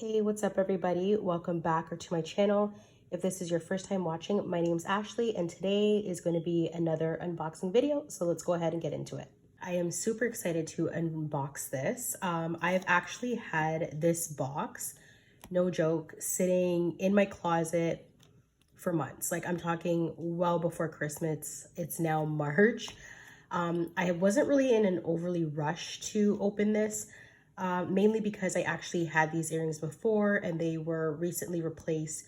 Hey, what's up everybody? Welcome back to my channel. If this is your first time watching, my name's Ashley and today is going to be another unboxing video. So let's go ahead and get into it. I am super excited to unbox this. I've actually had this box, no joke, sitting in my closet for months. Like I'm talking well before Christmas. It's now March. I wasn't really in an overly rush to open this. Mainly because I actually had these earrings before and they were recently replaced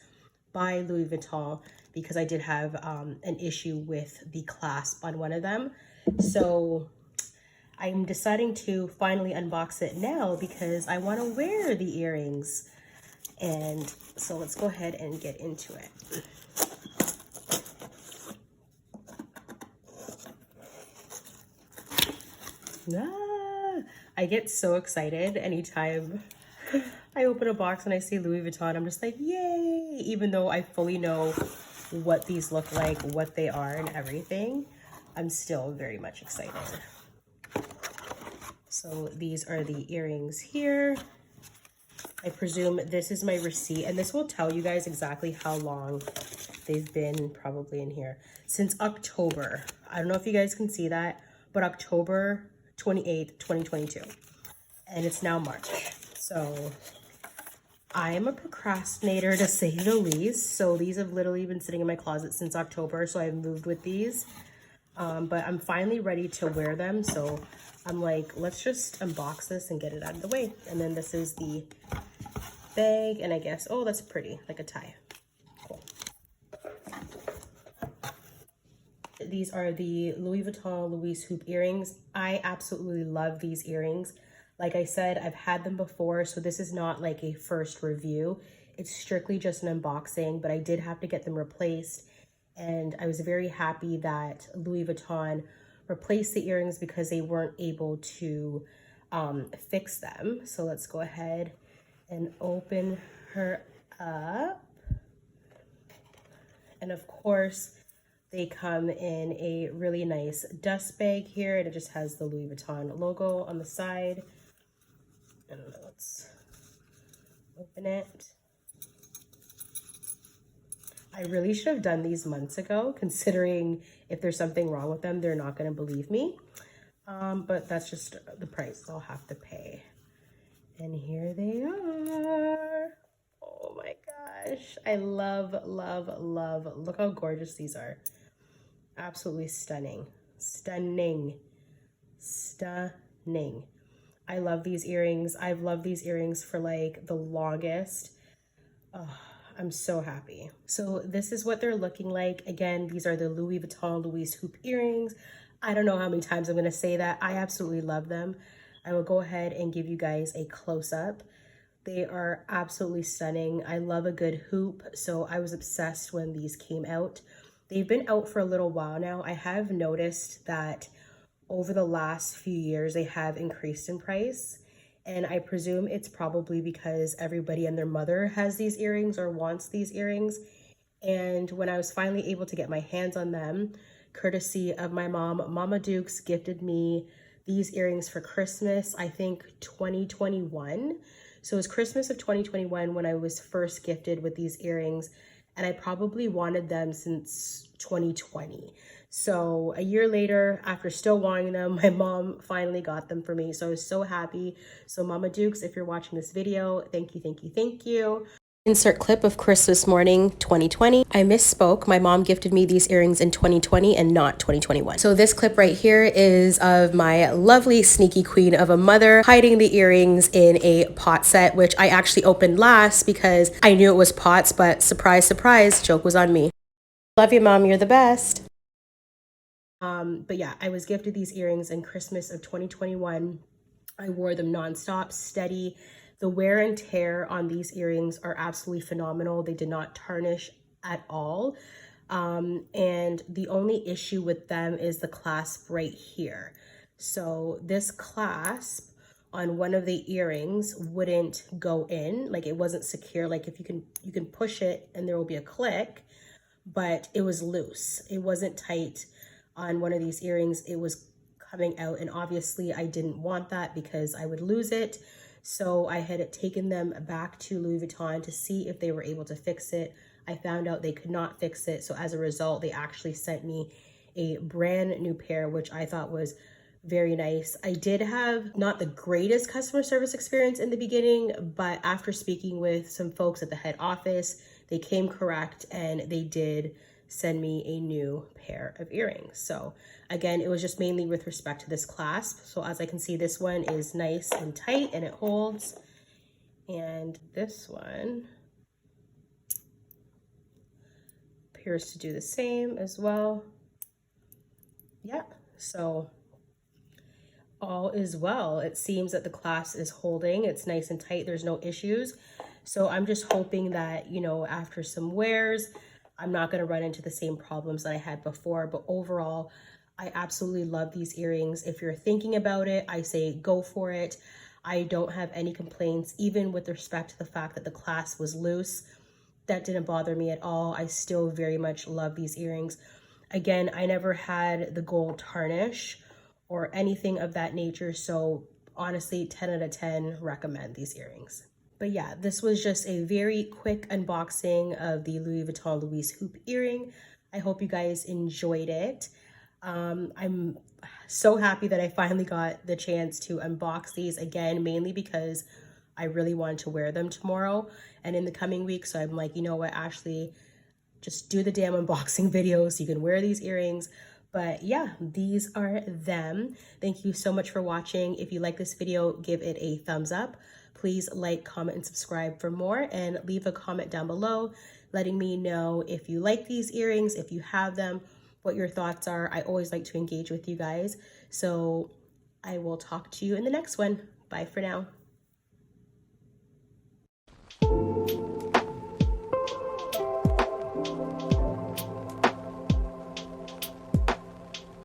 by Louis Vuitton because I did have an issue with the clasp on one of them. So I'm deciding to finally unbox it now because I want to wear the earrings. And so let's go ahead and get into it. I get so excited anytime I open a box and I see Louis Vuitton. I'm just like, yay! Even though I fully know what these look like, what they are and everything, I'm still very much excited. So these are the earrings here. I presume this is my receipt and this will tell you guys exactly how long they've been probably in here. Since October. I don't know if you guys can see that, but October 28th, 2022. And it's now March. So I'm a procrastinator to say the least. So these have literally been sitting in my closet since October. So I've moved with these. But I'm finally ready to wear them. So I'm like, let's just unbox this and get it out of the way. And then this is the bag. And I guess, oh, that's pretty, like a tie. Cool. These are the Louis Vuitton Louise Hoop earrings. I absolutely love these earrings. Like I said, I've had them before, so this is not like a first review. It's strictly just an unboxing, but I did have to get them replaced. And I was very happy that Louis Vuitton replaced the earrings because they weren't able to fix them. So let's go ahead and open her up. And of course, they come in a really nice dust bag here, and it just has the Louis Vuitton logo on the side. And let's open it. I really should have done these months ago, considering if there's something wrong with them, they're not going to believe me. But that's just the price I'll have to pay. And here they are. Oh my gosh. I love, love, love. Look how gorgeous these are. Absolutely stunning. Stunning. Stunning. I love these earrings. I've loved these earrings for like the longest. Oh, I'm so happy. So this is what they're looking like. Again, these are the Louis Vuitton Louise Hoop earrings. I don't know how many times I'm going to say that. I absolutely love them. I will go ahead and give you guys a close-up. They are absolutely stunning. I love a good hoop, so I was obsessed when these came out. They've been out for a little while now. I have noticed that over the last few years, they have increased in price. And I presume it's probably because everybody and their mother has these earrings or wants these earrings. And when I was finally able to get my hands on them, courtesy of my mom, Mama Dukes gifted me these earrings for Christmas, I think 2021. So it was Christmas of 2021 when I was first gifted with these earrings, and I probably wanted them since 2020. So a year later, after still wanting them, my mom finally got them for me. So I was so happy. So Mama Dukes, if you're watching this video, thank you, thank you, thank you. Insert clip of Christmas morning 2020. I misspoke. My mom gifted me these earrings in 2020 and not 2021. So this clip right here is of my lovely sneaky queen of a mother hiding the earrings in a pot set, which I actually opened last because I knew it was pots, but surprise, surprise, joke was on me. Love you, Mom. You're the best. But yeah, I was gifted these earrings in Christmas of 2021. I wore them nonstop, steady. The wear and tear on these earrings are absolutely phenomenal. They did not tarnish at all. And the only issue with them is the clasp right here. So this clasp on one of the earrings wouldn't go in, like it wasn't secure. Like if you can push it and there will be a click, but it was loose. It wasn't tight on one of these earrings. It was coming out, and obviously I didn't want that because I would lose it. So I had taken them back to Louis Vuitton to see if they were able to fix it. I found out they could not fix it. So as a result, they actually sent me a brand new pair, which I thought was very nice. I did have not the greatest customer service experience in the beginning, but after speaking with some folks at the head office, they came correct and they did send me a new pair of earrings. So again, it was just mainly with respect to this clasp. So as I can see, this one is nice and tight and it holds. And this one appears to do the same as well. Yeah, so all is well. It seems that the clasp is holding. It's nice and tight. There's no issues. So I'm just hoping that, you know, after some wears, I'm not going to run into the same problems that I had before. But overall, I absolutely love these earrings. If you're thinking about it, I say go for it. I don't have any complaints, even with respect to the fact that the clasp was loose. That didn't bother me at all. I still very much love these earrings. Again, I never had the gold tarnish or anything of that nature. So honestly, 10 out of 10 recommend these earrings. But yeah, this was just a very quick unboxing of the Louis Vuitton Louise Hoop earring. I hope you guys enjoyed it. I'm so happy that I finally got the chance to unbox these again, mainly because I really wanted to wear them tomorrow and in the coming weeks. So I'm like, you know what, Ashley, just do the damn unboxing video so you can wear these earrings. But yeah, these are them. Thank you so much for watching. If you like this video, give it a thumbs up. Please like, comment, and subscribe for more, and leave a comment down below letting me know if you like these earrings, if you have them, what your thoughts are. I always like to engage with you guys. So I will talk to you in the next one. Bye for now.